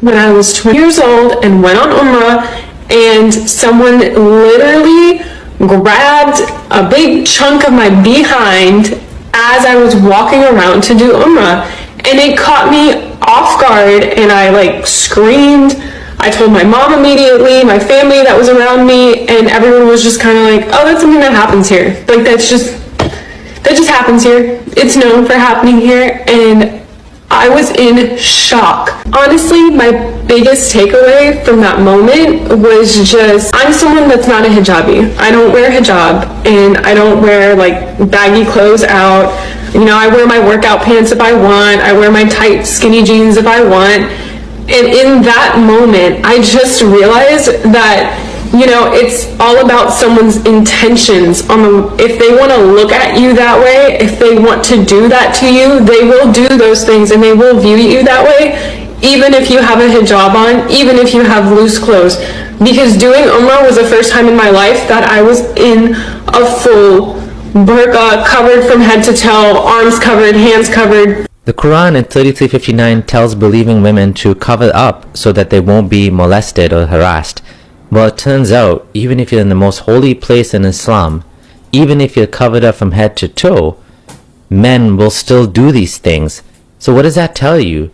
when I was 20 years old and went on Umrah, and someone literally grabbed a big chunk of my behind as I was walking around to do Umrah. And it caught me off guard, and I like screamed. I told my mom immediately, my family that was around me, and everyone was just kind of like, oh, that's something that happens here. Like, that just happens here. It's known for happening here. And I was in shock. Honestly, my biggest takeaway from that moment was just, I'm someone that's not a hijabi. I don't wear hijab, and I don't wear like baggy clothes out. You know, I wear my workout pants if I want. I wear my tight skinny jeans if I want. And in that moment, I just realized that, you know, it's all about someone's intentions. If they want to look at you that way, if they want to do that to you, they will do those things, and they will view you that way, even if you have a hijab on, even if you have loose clothes. Because doing Umrah was the first time in my life that I was in a full burqa, covered from head to toe, arms covered, hands covered. The Quran in 33:59 tells believing women to cover up so that they won't be molested or harassed. Well, it turns out, even if you're in the most holy place in Islam, even if you're covered up from head to toe, men will still do these things. So what does that tell you?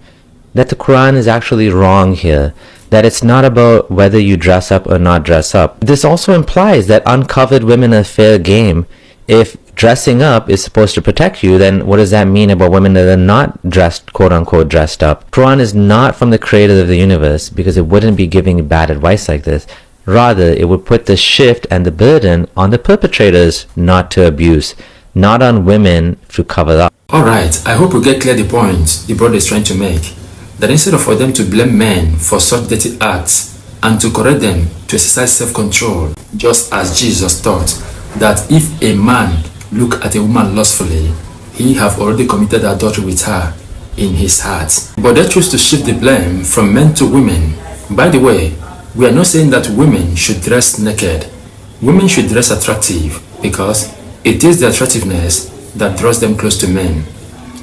That the Quran is actually wrong here. That it's not about whether you dress up or not dress up. This also implies that uncovered women are fair game. If dressing up is supposed to protect you, then what does that mean about women that are not dressed, quote unquote, dressed up? Quran is not from the creator of the universe, because it wouldn't be giving bad advice like this. Rather, it would put the shift and the burden on the perpetrators not to abuse, not on women to cover up. Alright, I hope we get clear the point the brother is trying to make. That instead of for them to blame men for such dirty acts and to correct them to exercise self-control, just as Jesus taught, that if a man look at a woman lustfully, he have already committed adultery with her in his heart. But they choose to shift the blame from men to women. By the way, we are not saying that women should dress naked. Women should dress attractive, because it is the attractiveness that draws them close to men.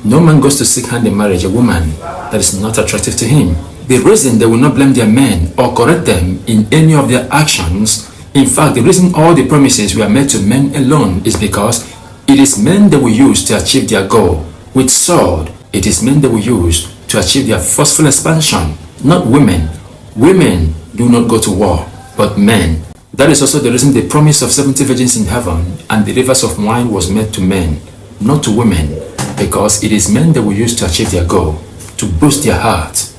No man goes to seek hand in marriage a woman that is not attractive to him. The reason they will not blame their men or correct them in any of their actions, in fact, the reason all the promises were made to men alone, is because it is men they will use to achieve their goal. With sword, it is men they will use to achieve their forceful expansion, not women. Women do not go to war, but men. That is also the reason the promise of 70 virgins in heaven and the rivers of wine was made to men, not to women, because it is men they will use to achieve their goal, to boost their heart,